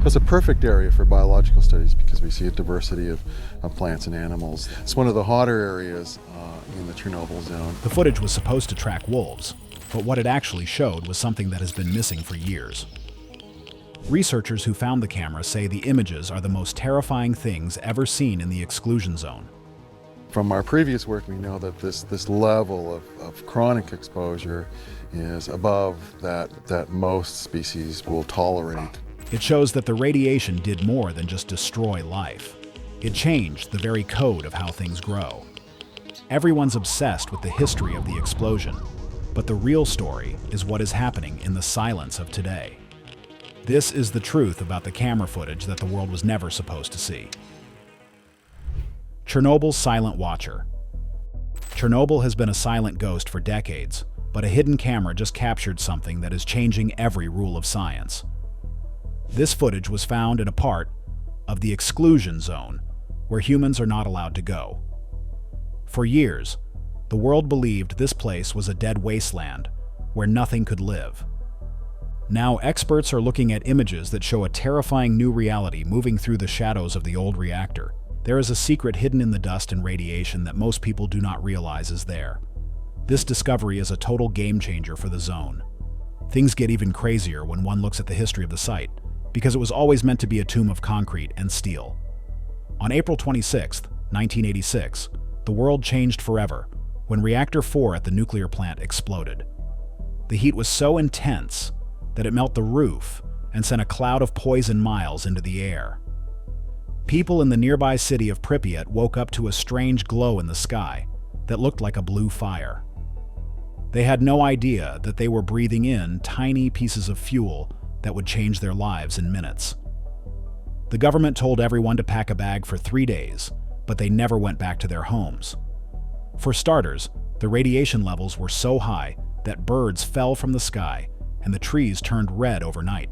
It's a perfect area for biological studies because we see a diversity of plants and animals. It's one of the hotter areas in the Chernobyl zone. The footage was supposed to track wolves, but what it actually showed was something that has been missing for years. Researchers who found the camera say the images are the most terrifying things ever seen in the exclusion zone. From our previous work, we know that this level of chronic exposure is above that most species will tolerate. It shows that the radiation did more than just destroy life. It changed the very code of how things grow. Everyone's obsessed with the history of the explosion, but the real story is what is happening in the silence of today. This is the truth about the camera footage that the world was never supposed to see. Chernobyl's silent watcher. Chernobyl has been a silent ghost for decades, but a hidden camera just captured something that is changing every rule of science. This footage was found in a part of the exclusion zone, where humans are not allowed to go. For years, the world believed this place was a dead wasteland where nothing could live. Now experts are looking at images that show a terrifying new reality moving through the shadows of the old reactor. There is a secret hidden in the dust and radiation that most people do not realize is there. This discovery is a total game changer for the zone. Things get even crazier when one looks at the history of the site, because it was always meant to be a tomb of concrete and steel. On April 26, 1986, the world changed forever when Reactor 4 at the nuclear plant exploded. The heat was so intense that it melted the roof and sent a cloud of poison miles into the air. People in the nearby city of Pripyat woke up to a strange glow in the sky that looked like a blue fire. They had no idea that they were breathing in tiny pieces of fuel that would change their lives in minutes. The government told everyone to pack a bag for 3 days, but they never went back to their homes. For starters, the radiation levels were so high that birds fell from the sky and the trees turned red overnight.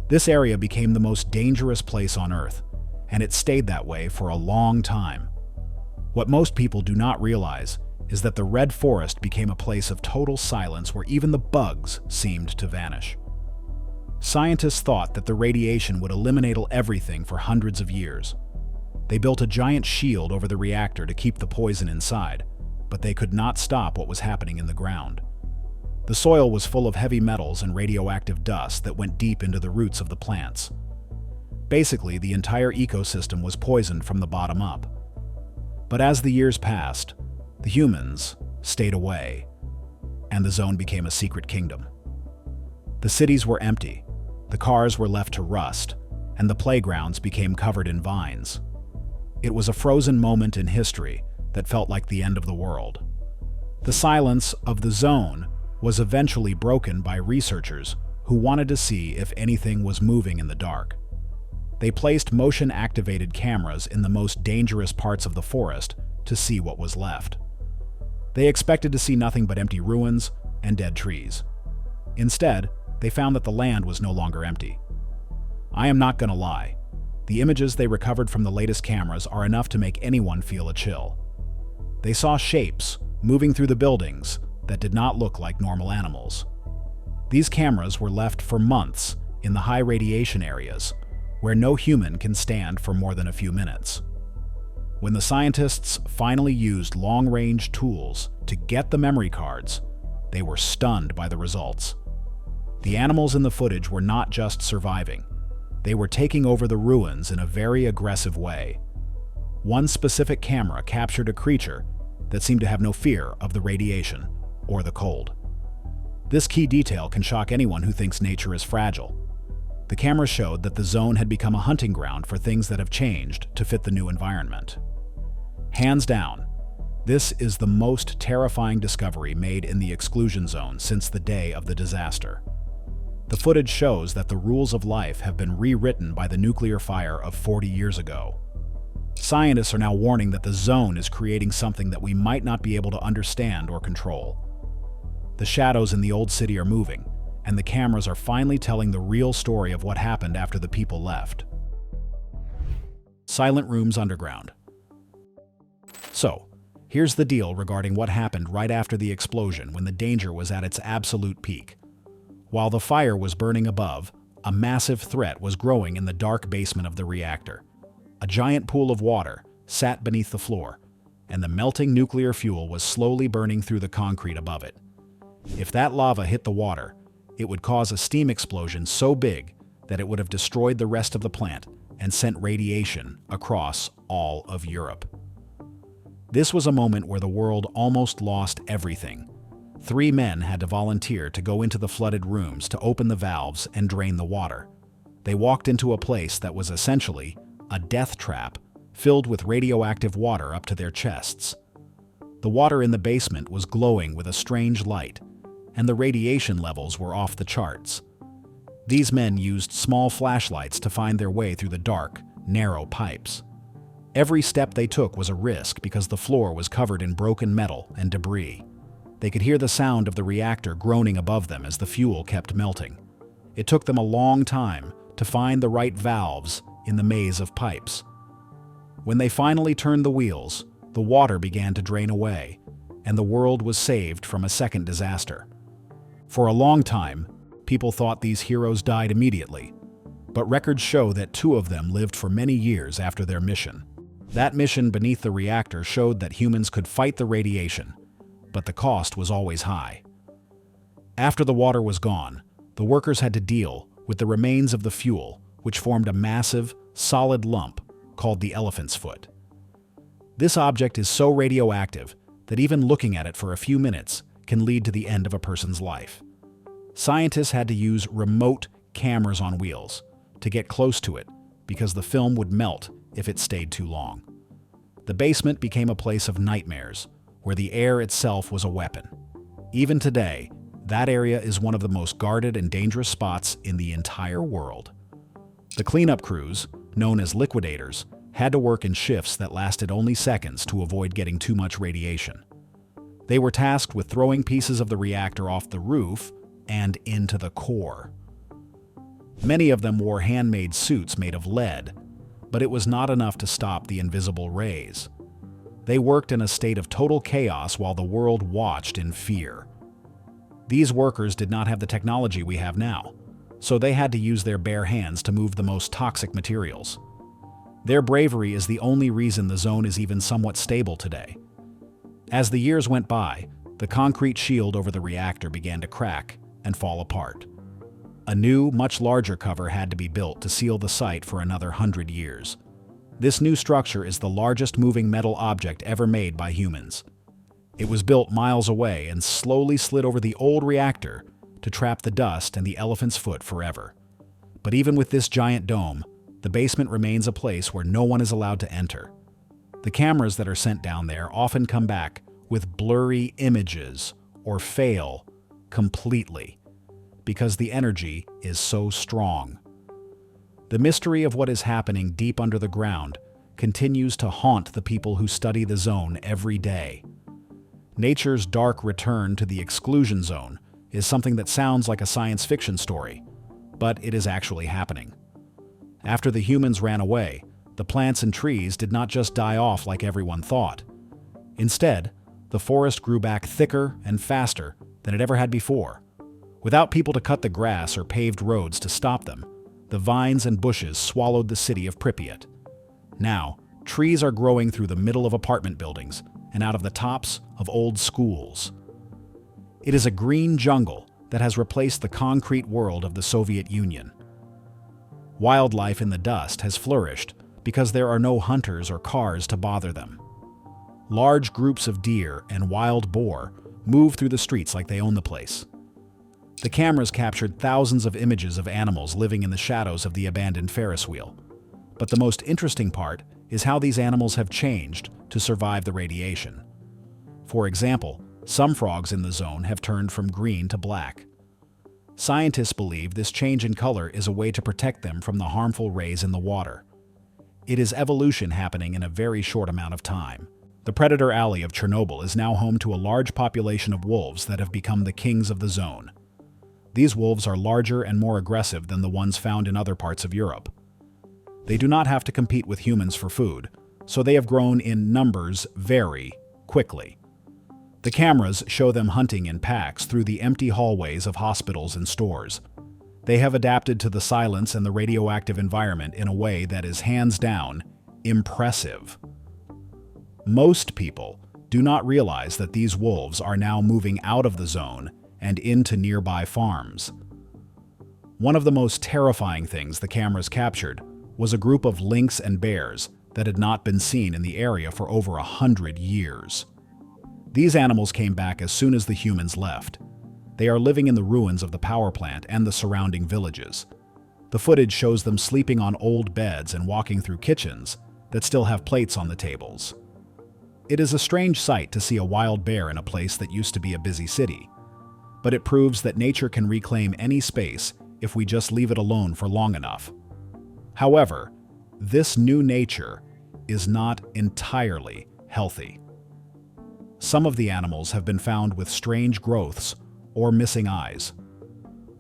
This area became the most dangerous place on Earth, and it stayed that way for a long time. What most people do not realize is that the red forest became a place of total silence where even the bugs seemed to vanish. Scientists thought that the radiation would eliminate everything for hundreds of years. They built a giant shield over the reactor to keep the poison inside, but they could not stop what was happening in the ground. The soil was full of heavy metals and radioactive dust that went deep into the roots of the plants. Basically, the entire ecosystem was poisoned from the bottom up. But as the years passed, the humans stayed away, and the zone became a secret kingdom. The cities were empty, the cars were left to rust, and the playgrounds became covered in vines. It was a frozen moment in history that felt like the end of the world. The silence of the zone was eventually broken by researchers who wanted to see if anything was moving in the dark. They placed motion-activated cameras in the most dangerous parts of the forest to see what was left. They expected to see nothing but empty ruins and dead trees. Instead, they found that the land was no longer empty. I am not gonna lie. The images they recovered from the latest cameras are enough to make anyone feel a chill. They saw shapes moving through the buildings that did not look like normal animals. These cameras were left for months in the high radiation areas, where no human can stand for more than a few minutes. When the scientists finally used long-range tools to get the memory cards, they were stunned by the results. The animals in the footage were not just surviving. They were taking over the ruins in a very aggressive way. One specific camera captured a creature that seemed to have no fear of the radiation or the cold. This key detail can shock anyone who thinks nature is fragile. The camera showed that the zone had become a hunting ground for things that have changed to fit the new environment. Hands down, this is the most terrifying discovery made in the exclusion zone since the day of the disaster. The footage shows that the rules of life have been rewritten by the nuclear fire of 40 years ago. Scientists are now warning that the zone is creating something that we might not be able to understand or control. The shadows in the old city are moving, and the cameras are finally telling the real story of what happened after the people left. Silent rooms underground. So, here's the deal regarding what happened right after the explosion when the danger was at its absolute peak. While the fire was burning above, a massive threat was growing in the dark basement of the reactor. A giant pool of water sat beneath the floor, and the melting nuclear fuel was slowly burning through the concrete above it. If that lava hit the water, it would cause a steam explosion so big that it would have destroyed the rest of the plant and sent radiation across all of Europe. This was a moment where the world almost lost everything. 3 men had to volunteer to go into the flooded rooms to open the valves and drain the water. They walked into a place that was essentially a death trap filled with radioactive water up to their chests. The water in the basement was glowing with a strange light, and the radiation levels were off the charts. These men used small flashlights to find their way through the dark, narrow pipes. Every step they took was a risk because the floor was covered in broken metal and debris. They could hear the sound of the reactor groaning above them as the fuel kept melting. It took them a long time to find the right valves in the maze of pipes. When they finally turned the wheels, the water began to drain away, and the world was saved from a second disaster. For a long time, people thought these heroes died immediately, but records show that 2 of them lived for many years after their mission. That mission beneath the reactor showed that humans could fight the radiation, but the cost was always high. After the water was gone, the workers had to deal with the remains of the fuel, which formed a massive, solid lump called the elephant's foot. This object is so radioactive that even looking at it for a few minutes can lead to the end of a person's life. Scientists had to use remote cameras on wheels to get close to it because the film would melt if it stayed too long. The basement became a place of nightmares, where the air itself was a weapon. Even today, that area is one of the most guarded and dangerous spots in the entire world. The cleanup crews, known as liquidators, had to work in shifts that lasted only seconds to avoid getting too much radiation. They were tasked with throwing pieces of the reactor off the roof and into the core. Many of them wore handmade suits made of lead, but it was not enough to stop the invisible rays. They worked in a state of total chaos while the world watched in fear. These workers did not have the technology we have now, so they had to use their bare hands to move the most toxic materials. Their bravery is the only reason the zone is even somewhat stable today. As the years went by, the concrete shield over the reactor began to crack and fall apart. A new, much larger cover had to be built to seal the site for another 100 years. This new structure is the largest moving metal object ever made by humans. It was built miles away and slowly slid over the old reactor to trap the dust and the elephant's foot forever. But even with this giant dome, the basement remains a place where no one is allowed to enter. The cameras that are sent down there often come back with blurry images or fail completely because the energy is so strong. The mystery of what is happening deep under the ground continues to haunt the people who study the zone every day. Nature's dark return to the exclusion zone is something that sounds like a science fiction story, but it is actually happening. After the humans ran away, the plants and trees did not just die off like everyone thought. Instead, the forest grew back thicker and faster than it ever had before. Without people to cut the grass or paved roads to stop them, the vines and bushes swallowed the city of Pripyat. Now, trees are growing through the middle of apartment buildings and out of the tops of old schools. It is a green jungle that has replaced the concrete world of the Soviet Union. Wildlife in the dust has flourished because there are no hunters or cars to bother them. Large groups of deer and wild boar move through the streets like they own the place. The cameras captured thousands of images of animals living in the shadows of the abandoned Ferris wheel. But the most interesting part is how these animals have changed to survive the radiation. For example, some frogs in the zone have turned from green to black. Scientists believe this change in color is a way to protect them from the harmful rays in the water. It is evolution happening in a very short amount of time. The predator alley of Chernobyl is now home to a large population of wolves that have become the kings of the zone. These wolves are larger and more aggressive than the ones found in other parts of Europe. They do not have to compete with humans for food, so they have grown in numbers very quickly. The cameras show them hunting in packs through the empty hallways of hospitals and stores. They have adapted to the silence and the radioactive environment in a way that is hands down impressive. Most people do not realize that these wolves are now moving out of the zone and into nearby farms. One of the most terrifying things the cameras captured was a group of lynx and bears that had not been seen in the area for over 100 years. These animals came back as soon as the humans left. They are living in the ruins of the power plant and the surrounding villages. The footage shows them sleeping on old beds and walking through kitchens that still have plates on the tables. It is a strange sight to see a wild bear in a place that used to be a busy city, but it proves that nature can reclaim any space if we just leave it alone for long enough. However, this new nature is not entirely healthy. Some of the animals have been found with strange growths or missing eyes.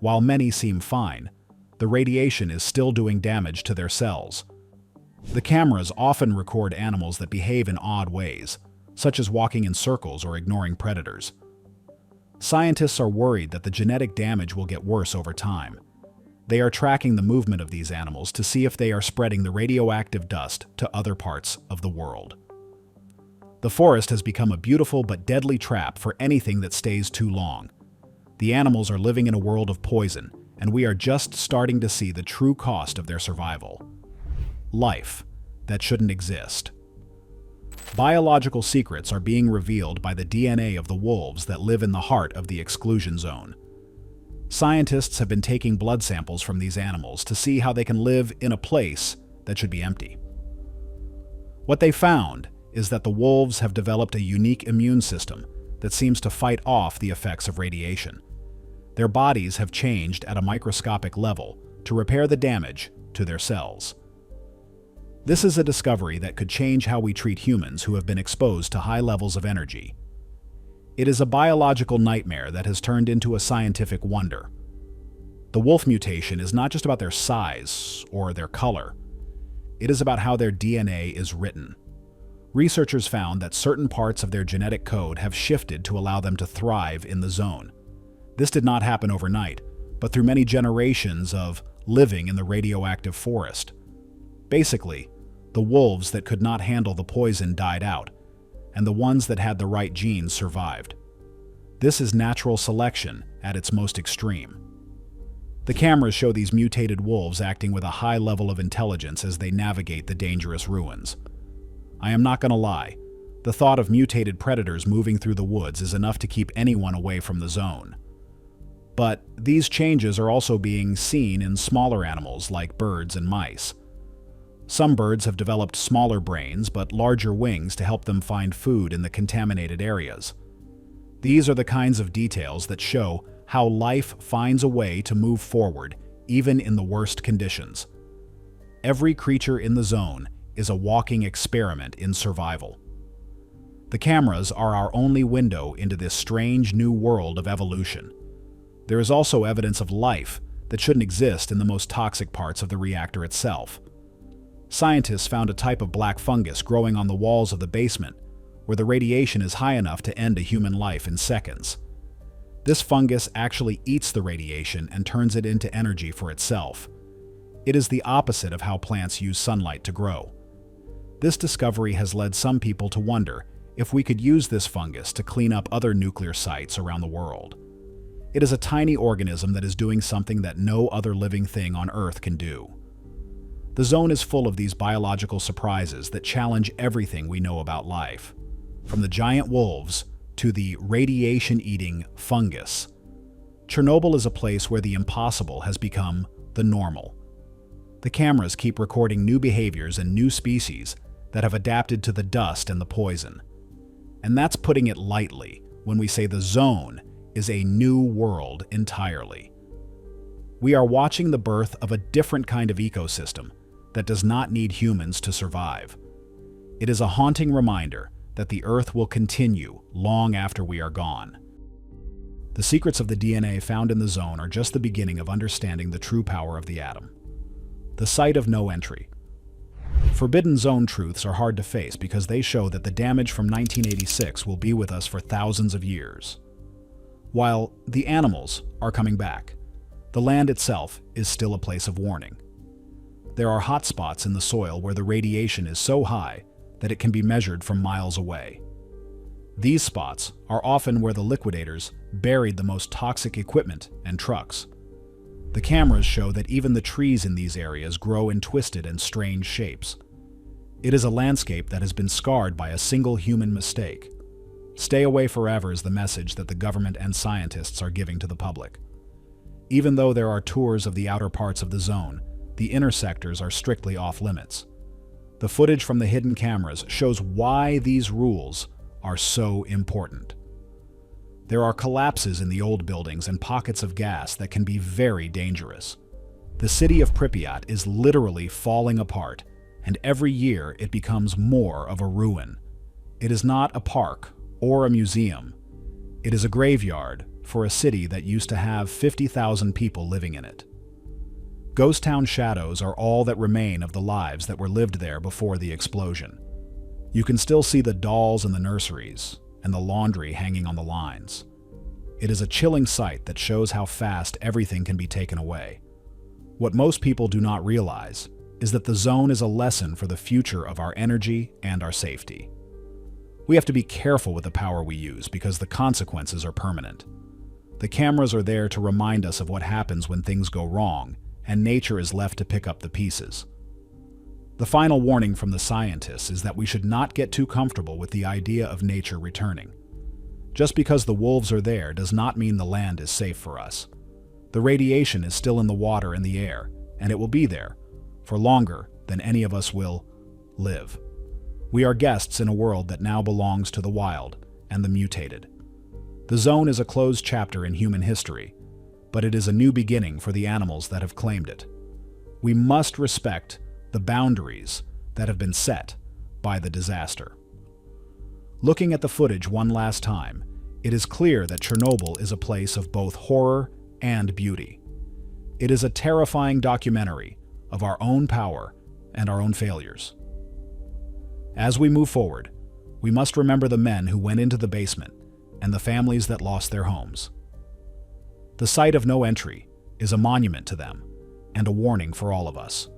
While many seem fine, the radiation is still doing damage to their cells. The cameras often record animals that behave in odd ways, such as walking in circles or ignoring predators. Scientists are worried that the genetic damage will get worse over time. They are tracking the movement of these animals to see if they are spreading the radioactive dust to other parts of the world. The forest has become a beautiful but deadly trap for anything that stays too long. The animals are living in a world of poison, and we are just starting to see the true cost of their survival. Life that shouldn't exist. Biological secrets are being revealed by the DNA of the wolves that live in the heart of the exclusion zone. Scientists have been taking blood samples from these animals to see how they can live in a place that should be empty. What they found is that the wolves have developed a unique immune system that seems to fight off the effects of radiation. Their bodies have changed at a microscopic level to repair the damage to their cells. This is a discovery that could change how we treat humans who have been exposed to high levels of energy. It is a biological nightmare that has turned into a scientific wonder. The wolf mutation is not just about their size or their color. It is about how their DNA is written. Researchers found that certain parts of their genetic code have shifted to allow them to thrive in the zone. This did not happen overnight, but through many generations of living in the radioactive forest. Basically, the wolves that could not handle the poison died out, and the ones that had the right genes survived. This is natural selection at its most extreme. The cameras show these mutated wolves acting with a high level of intelligence as they navigate the dangerous ruins. I am not going to lie, the thought of mutated predators moving through the woods is enough to keep anyone away from the zone. But these changes are also being seen in smaller animals like birds and mice. Some birds have developed smaller brains but larger wings to help them find food in the contaminated areas. These are the kinds of details that show how life finds a way to move forward, even in the worst conditions. Every creature in the zone is a walking experiment in survival. The cameras are our only window into this strange new world of evolution. There is also evidence of life that shouldn't exist in the most toxic parts of the reactor itself. Scientists found a type of black fungus growing on the walls of the basement, where the radiation is high enough to end a human life in seconds. This fungus actually eats the radiation and turns it into energy for itself. It is the opposite of how plants use sunlight to grow. This discovery has led some people to wonder if we could use this fungus to clean up other nuclear sites around the world. It is a tiny organism that is doing something that no other living thing on Earth can do. The zone is full of these biological surprises that challenge everything we know about life, from the giant wolves to the radiation-eating fungus. Chernobyl is a place where the impossible has become the normal. The cameras keep recording new behaviors and new species that have adapted to the dust and the poison. And that's putting it lightly when we say the zone is a new world entirely. We are watching the birth of a different kind of ecosystem that does not need humans to survive. It is a haunting reminder that the Earth will continue long after we are gone. The secrets of the DNA found in the zone are just the beginning of understanding the true power of the atom. The site of no entry. Forbidden zone truths are hard to face because they show that the damage from 1986 will be with us for thousands of years. While the animals are coming back, the land itself is still a place of warning. There are hot spots in the soil where the radiation is so high that it can be measured from miles away. These spots are often where the liquidators buried the most toxic equipment and trucks. The cameras show that even the trees in these areas grow in twisted and strange shapes. It is a landscape that has been scarred by a single human mistake. Stay away forever is the message that the government and scientists are giving to the public. Even though there are tours of the outer parts of the zone, the inner sectors are strictly off-limits. The footage from the hidden cameras shows why these rules are so important. There are collapses in the old buildings and pockets of gas that can be very dangerous. The city of Pripyat is literally falling apart, and every year it becomes more of a ruin. It is not a park or a museum. It is a graveyard for a city that used to have 50,000 people living in it. Ghost town shadows are all that remain of the lives that were lived there before the explosion. You can still see the dolls in the nurseries and the laundry hanging on the lines. It is a chilling sight that shows how fast everything can be taken away. What most people do not realize is that the zone is a lesson for the future of our energy and our safety. We have to be careful with the power we use because the consequences are permanent. The cameras are there to remind us of what happens when things go wrong, and nature is left to pick up the pieces. The final warning from the scientists is that we should not get too comfortable with the idea of nature returning. Just because the wolves are there does not mean the land is safe for us. The radiation is still in the water and the air, and it will be there for longer than any of us will live. We are guests in a world that now belongs to the wild and the mutated. The zone is a closed chapter in human history, but it is a new beginning for the animals that have claimed it. We must respect the boundaries that have been set by the disaster. Looking at the footage one last time, it is clear that Chernobyl is a place of both horror and beauty. It is a terrifying documentary of our own power and our own failures. As we move forward, we must remember the men who went into the basement and the families that lost their homes. The site of no entry is a monument to them and a warning for all of us.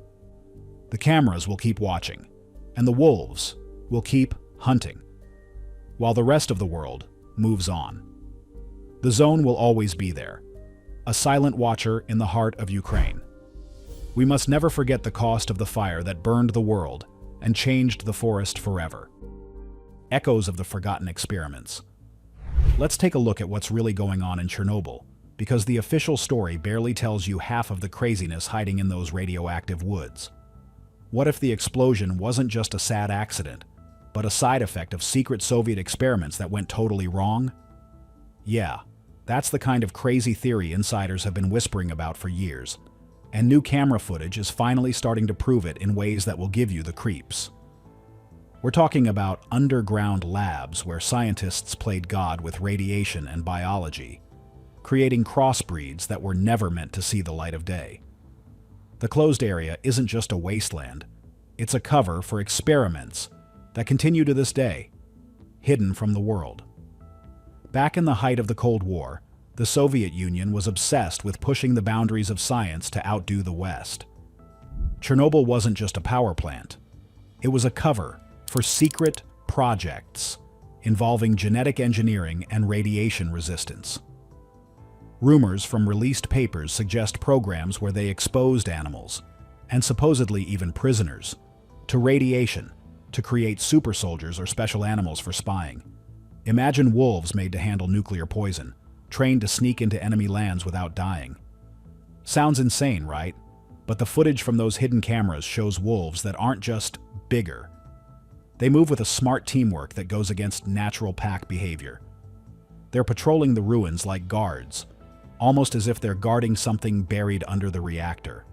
The cameras will keep watching, and the wolves will keep hunting, while the rest of the world moves on. The zone will always be there, a silent watcher in the heart of Ukraine. We must never forget the cost of the fire that burned the world and changed the forest forever. Echoes of the forgotten experiments. Let's take a look at what's really going on in Chernobyl, because the official story barely tells you half of the craziness hiding in those radioactive woods. What if the explosion wasn't just a sad accident, but a side effect of secret Soviet experiments that went totally wrong? Yeah, that's the kind of crazy theory insiders have been whispering about for years, and new camera footage is finally starting to prove it in ways that will give you the creeps. We're talking about underground labs where scientists played God with radiation and biology, creating crossbreeds that were never meant to see the light of day. The closed area isn't just a wasteland, it's a cover for experiments that continue to this day, hidden from the world. Back in the height of the Cold War, the Soviet Union was obsessed with pushing the boundaries of science to outdo the West. Chernobyl wasn't just a power plant, it was a cover for secret projects involving genetic engineering and radiation resistance. Rumors from released papers suggest programs where they exposed animals, and supposedly even prisoners, to radiation to create super soldiers or special animals for spying. Imagine wolves made to handle nuclear poison, trained to sneak into enemy lands without dying. Sounds insane, right? But the footage from those hidden cameras shows wolves that aren't just bigger. They move with a smart teamwork that goes against natural pack behavior. They're patrolling the ruins like guards, almost as if they're guarding something buried under the reactor.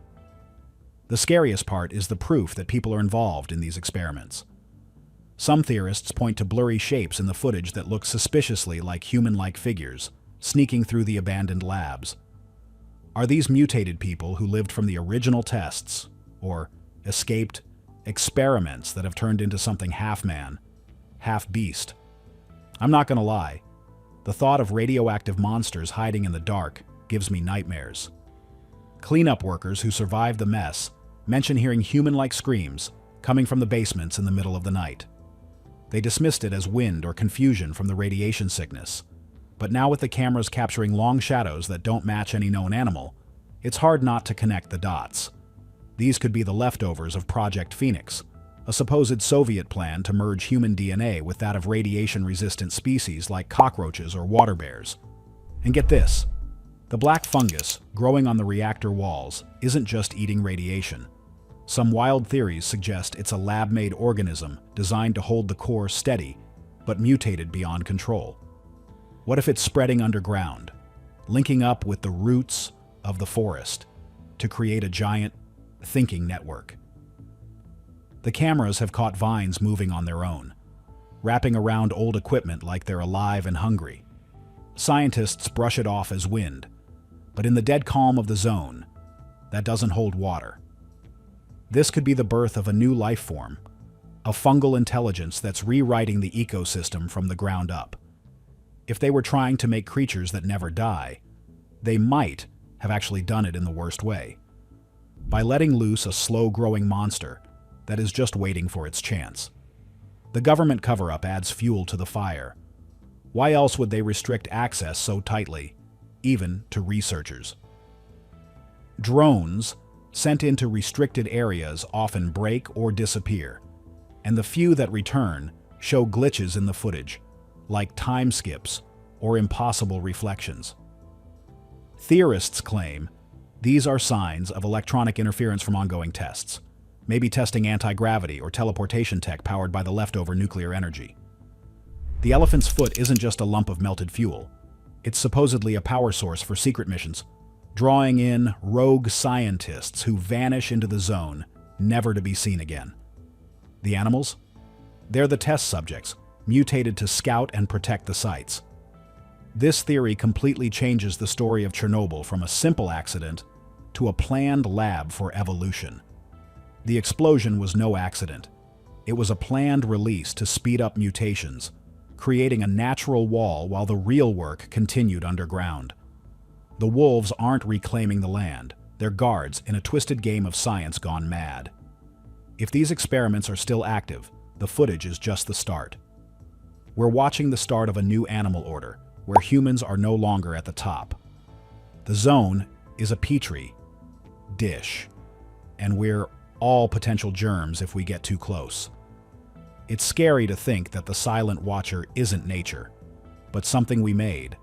The scariest part is the proof that people are involved in these experiments. Some theorists point to blurry shapes in the footage that look suspiciously like human-like figures, sneaking through the abandoned labs. Are these mutated people who lived from the original tests, or escaped experiments that have turned into something half-man, half-beast? I'm not gonna lie. The thought of radioactive monsters hiding in the dark gives me nightmares. Cleanup workers who survived the mess mention hearing human-like screams coming from the basements in the middle of the night. They dismissed it as wind or confusion from the radiation sickness. But now with the cameras capturing long shadows that don't match any known animal, it's hard not to connect the dots. These could be the leftovers of Project Phoenix, a supposed Soviet plan to merge human DNA with that of radiation-resistant species like cockroaches or water bears. And get this, the black fungus growing on the reactor walls isn't just eating radiation. Some wild theories suggest it's a lab-made organism designed to hold the core steady, but mutated beyond control. What if it's spreading underground, linking up with the roots of the forest to create a giant thinking network? The cameras have caught vines moving on their own, wrapping around old equipment like they're alive and hungry. Scientists brush it off as wind, but in the dead calm of the zone, that doesn't hold water. This could be the birth of a new life form, a fungal intelligence that's rewriting the ecosystem from the ground up. If they were trying to make creatures that never die, they might have actually done it in the worst way, by letting loose a slow-growing monster that is just waiting for its chance. The government cover-up adds fuel to the fire. Why else would they restrict access so tightly, even to researchers? Drones sent into restricted areas often break or disappear, and the few that return show glitches in the footage, like time skips or impossible reflections. Theorists claim these are signs of electronic interference from ongoing tests, maybe testing anti-gravity or teleportation tech powered by the leftover nuclear energy. The elephant's foot isn't just a lump of melted fuel. It's supposedly a power source for secret missions, drawing in rogue scientists who vanish into the zone, never to be seen again. The animals? They're the test subjects, mutated to scout and protect the sites. This theory completely changes the story of Chernobyl from a simple accident to a planned lab for evolution. The explosion was no accident. It was a planned release to speed up mutations, creating a natural wall while the real work continued underground. The wolves aren't reclaiming the land. They're guards in a twisted game of science gone mad. If these experiments are still active, the footage is just the start. We're watching the start of a new animal order, where humans are no longer at the top. The zone is a petri dish, and we're all potential germs if we get too close. It's scary to think that the silent watcher isn't nature, but something we made,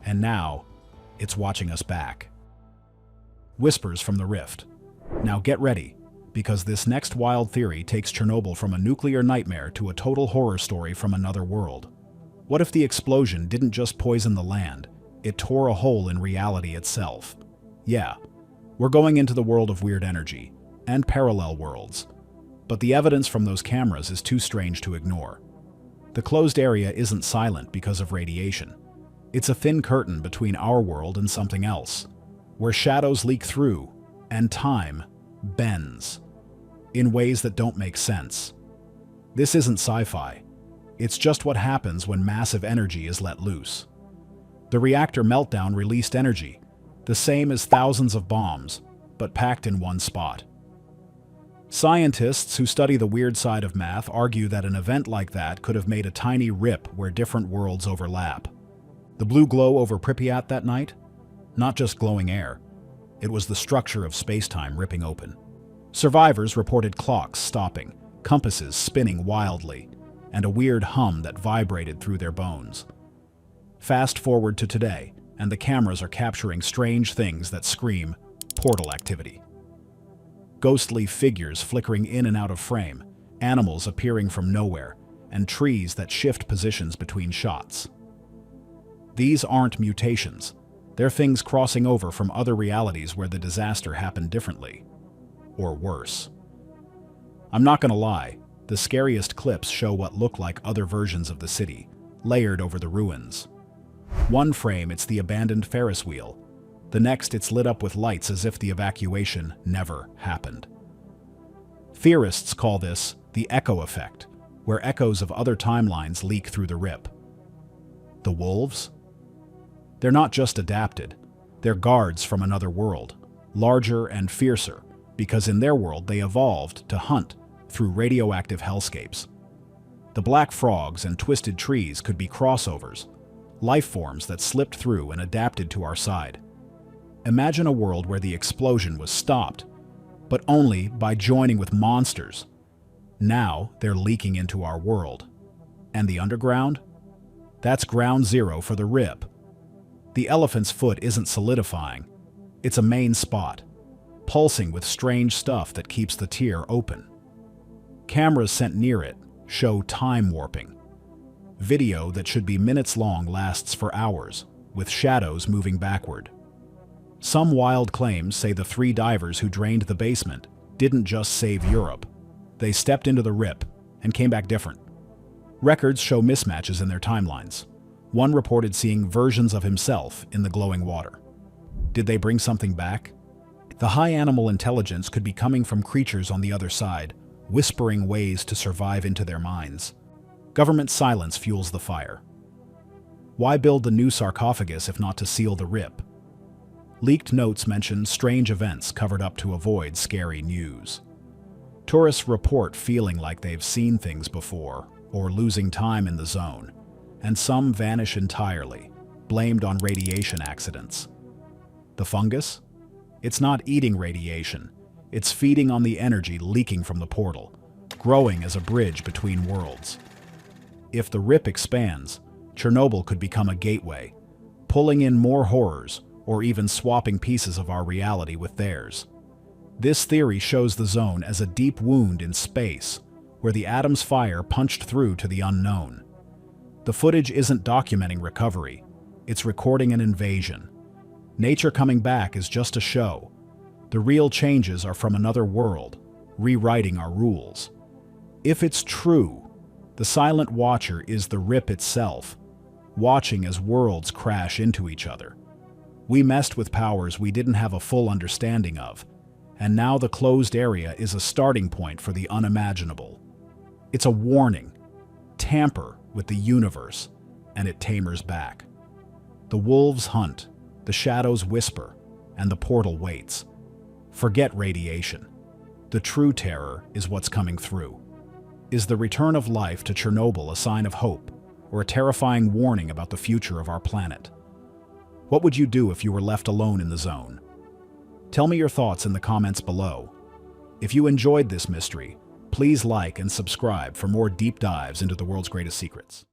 and now it's watching us back. Whispers from the rift. Now get ready, because this next wild theory takes Chernobyl from a nuclear nightmare to a total horror story from another world. What if the explosion didn't just poison the land, it tore a hole in reality itself? Yeah, we're going into the world of weird energy, and parallel worlds. But the evidence from those cameras is too strange to ignore. The closed area isn't silent because of radiation. It's a thin curtain between our world and something else, where shadows leak through and time bends in ways that don't make sense. This isn't sci-fi. It's just what happens when massive energy is let loose. The reactor meltdown released energy, the same as thousands of bombs, but packed in one spot. Scientists who study the weird side of math argue that an event like that could have made a tiny rip where different worlds overlap. The blue glow over Pripyat that night? Not just glowing air. It was the structure of space-time ripping open. Survivors reported clocks stopping, compasses spinning wildly, and a weird hum that vibrated through their bones. Fast forward to today, and the cameras are capturing strange things that scream portal activity. Ghostly figures flickering in and out of frame, animals appearing from nowhere, and trees that shift positions between shots. These aren't mutations. They're things crossing over from other realities where the disaster happened differently. Or worse. I'm not gonna lie, the scariest clips show what look like other versions of the city, layered over the ruins. One frame, it's the abandoned Ferris wheel. The next, it's lit up with lights as if the evacuation never happened. Theorists call this the echo effect, where echoes of other timelines leak through the rip. The wolves? They're not just adapted, they're guards from another world, larger and fiercer, because in their world they evolved to hunt through radioactive hellscapes. The black frogs and twisted trees could be crossovers, life forms that slipped through and adapted to our side. Imagine a world where the explosion was stopped, but only by joining with monsters. Now they're leaking into our world. And the underground? That's ground zero for the rip. The elephant's foot isn't solidifying. It's a main spot, pulsing with strange stuff that keeps the tier open. Cameras sent near it show time warping. Video that should be minutes long lasts for hours, with shadows moving backward. Some wild claims say the 3 divers who drained the basement didn't just save Europe. They stepped into the rip and came back different. Records show mismatches in their timelines. One reported seeing versions of himself in the glowing water. Did they bring something back? The high animal intelligence could be coming from creatures on the other side, whispering ways to survive into their minds. Government silence fuels the fire. Why build the new sarcophagus if not to seal the rip? Leaked notes mention strange events covered up to avoid scary news. Tourists report feeling like they've seen things before, or losing time in the zone, and some vanish entirely, blamed on radiation accidents. The fungus? It's not eating radiation. It's feeding on the energy leaking from the portal, growing as a bridge between worlds. If the rip expands, Chernobyl could become a gateway, pulling in more horrors or even swapping pieces of our reality with theirs. This theory shows the zone as a deep wound in space, where the atom's fire punched through to the unknown. The footage isn't documenting recovery, it's recording an invasion. Nature coming back is just a show. The real changes are from another world, rewriting our rules. If it's true, the silent watcher is the rip itself, watching as worlds crash into each other. We messed with powers we didn't have a full understanding of, and now the closed area is a starting point for the unimaginable. It's a warning. Tamper with the universe, and it tamers back. The wolves hunt, the shadows whisper, and the portal waits. Forget radiation. The true terror is what's coming through. Is the return of life to Chernobyl a sign of hope, or a terrifying warning about the future of our planet? What would you do if you were left alone in the zone? Tell me your thoughts in the comments below. If you enjoyed this mystery, please like and subscribe for more deep dives into the world's greatest secrets.